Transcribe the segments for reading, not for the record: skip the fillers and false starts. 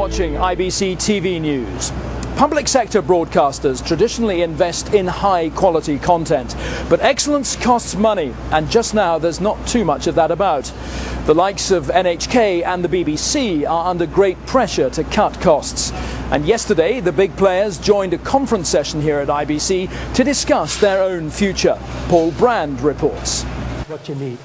watching IBC TV News. Public sector broadcasters traditionally invest in high-quality content, but excellence costs money, and just now there's not too much of that about. The likes of NHK and the BBC are under great pressure to cut costs. And yesterday, the big players joined a conference session here at IBC to discuss their own future. Paul Brand reports.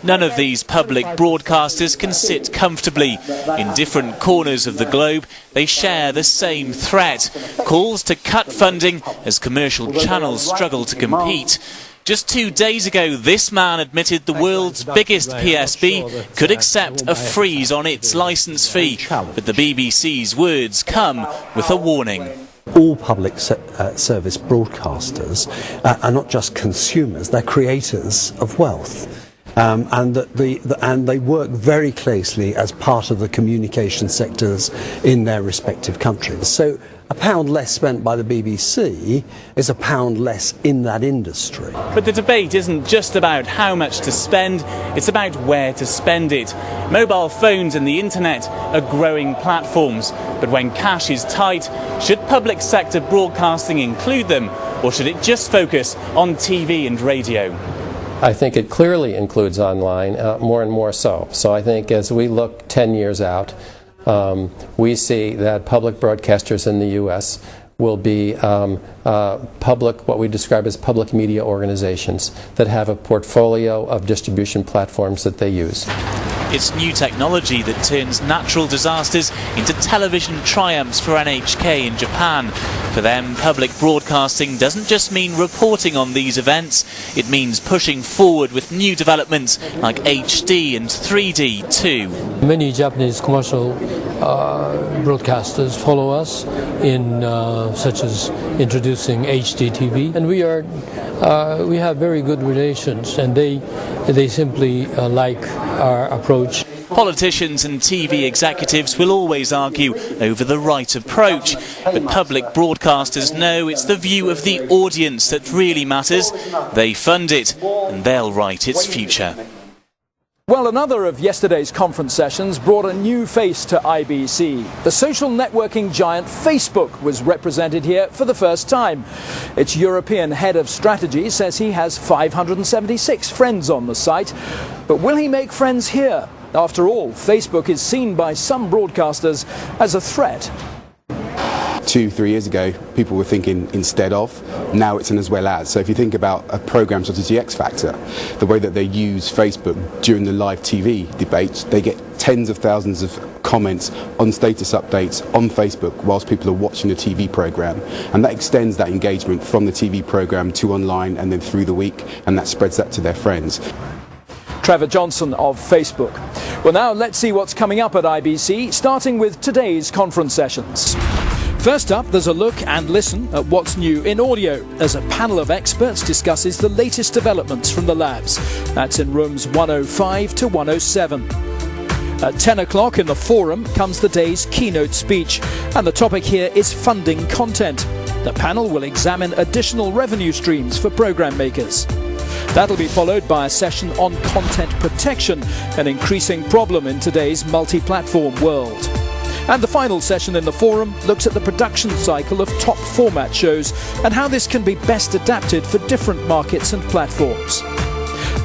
None of these public broadcasters can sit comfortably. In different corners of the globe, they share the same threat: calls to cut funding as commercial channels struggle to compete. Just 2 days ago, this man admitted the world's biggest PSB could accept a freeze on its licence fee. But the BBC's words come with a warning. All public service broadcasters are not just consumers, they're creators of wealth. And they work very closely as part of the communication sectors in their respective countries. So a pound less spent by the BBC is a pound less in that industry. But the debate isn't just about how much to spend, it's about where to spend it. Mobile phones and the internet are growing platforms, but when cash is tight, should public sector broadcasting include them, or should it just focus on TV and radio? I think it clearly includes online, more and more so. So I think as we look 10 years out, we see that public broadcasters in the U.S. will be what we describe as public media organizations that have a portfolio of distribution platforms that they use. It's new technology that turns natural disasters into television triumphs for NHK in Japan. For them, public broadcasting doesn't just mean reporting on these events, it means pushing forward with new developments like HD and 3D too. Many Japanese commercial broadcasters follow us in such as introducing HD TV, and we have very good relations, and they simply like our approach. Politicians and TV executives will always argue over the right approach, but public broadcasters know it's the view of the audience that really matters. They fund it, and they'll write its future. Well, another of yesterday's conference sessions brought a new face to IBC. The social networking giant Facebook was represented here for the first time. Its European head of strategy says he has 576 friends on the site. But will he make friends here? After all, Facebook is seen by some broadcasters as a threat. 2-3 years ago, people were thinking instead of, now it's an as well as. So if you think about a programme such as the X Factor, the way that they use Facebook during the live TV debates, they get tens of thousands of comments on status updates on Facebook whilst people are watching the TV programme, and that extends that engagement from the TV programme to online and then through the week, and that spreads that to their friends. Trevor Johnson of Facebook. Well, now let's see what's coming up at IBC, starting with today's conference sessions. First up, there's a look and listen at what's new in audio as a panel of experts discusses the latest developments from the labs. That's in rooms 105 to 107. At 10 o'clock in the forum comes the day's keynote speech, and the topic here is funding content. The panel will examine additional revenue streams for programme makers. That'll be followed by a session on content protection, an increasing problem in today's multi-platform world. And the final session in the forum looks at the production cycle of top format shows and how this can be best adapted for different markets and platforms.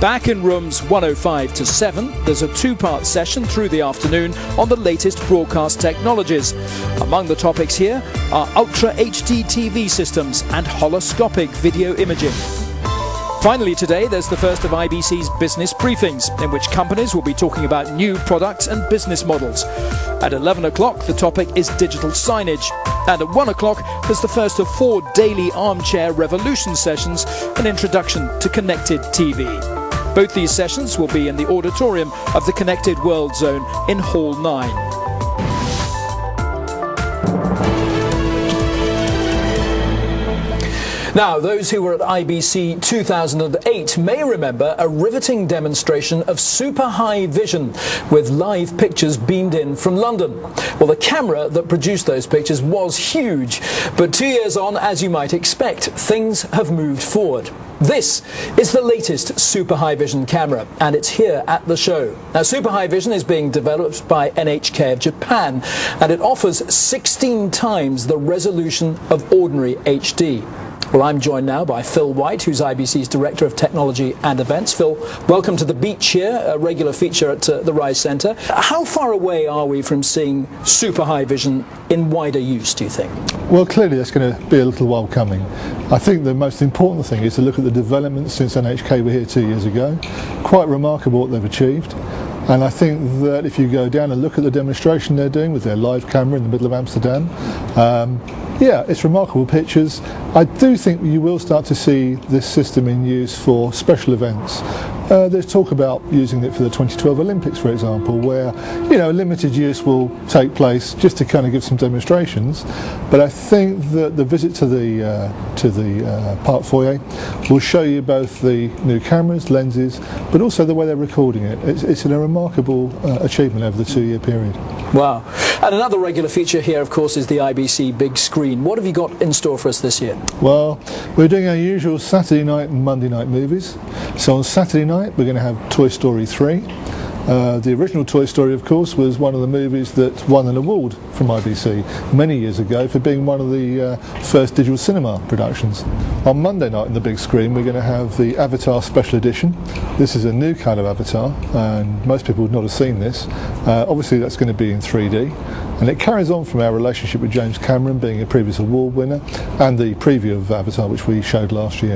Back in rooms 105 to 7, there's a two-part session through the afternoon on the latest broadcast technologies. Among the topics here are Ultra HD TV systems and holoscopic video imaging. Finally today, there's the first of IBC's business briefings, in which companies will be talking about new products and business models. At 11 o'clock, the topic is digital signage. And at 1 o'clock, there's the first of 4 daily armchair revolution sessions, an introduction to connected TV. Both these sessions will be in the auditorium of the Connected World Zone in Hall 9. Now, those who were at IBC 2008 may remember a riveting demonstration of super high vision with live pictures beamed in from London. Well, the camera that produced those pictures was huge, but 2 years on, as you might expect, things have moved forward. This is the latest super high vision camera, and it's here at the show. Now, super high vision is being developed by NHK of Japan, and it offers 16 times the resolution of ordinary HD. Well, I'm joined now by Phil White, who's IBC's Director of Technology and Events. Phil, welcome to the beach here, a regular feature at the Rise Centre. How far away are we from seeing super high vision in wider use, do you think? Well, clearly that's going to be a little while coming. I think the most important thing is to look at the developments since NHK were here 2 years ago. Quite remarkable what they've achieved. And I think that if you go down and look at the demonstration they're doing with their live camera in the middle of Amsterdam, yeah, it's remarkable pictures. I do think you will start to see this system in use for special events. There's talk about using it for the 2012 Olympics, for example, where, you know, limited use will take place just to kind of give some demonstrations. But I think that the visit to the park foyer will show you both the new cameras, lenses, but also the way they're recording it. It's a remarkable achievement over the 2 year period. Wow. And another regular feature here, of course, is the IBC big screen. What have you got in store for us this year? Well, we're doing our usual Saturday night and Monday night movies. So on Saturday night we're going to have Toy Story 3. The original Toy Story, of course, was one of the movies that won an award from IBC many years ago for being one of the first digital cinema productions. On Monday night on the big screen we're going to have the Avatar Special Edition. This is a new kind of Avatar, and most people would not have seen this. Obviously that's going to be in 3D, and it carries on from our relationship with James Cameron being a previous award winner and the preview of Avatar which we showed last year.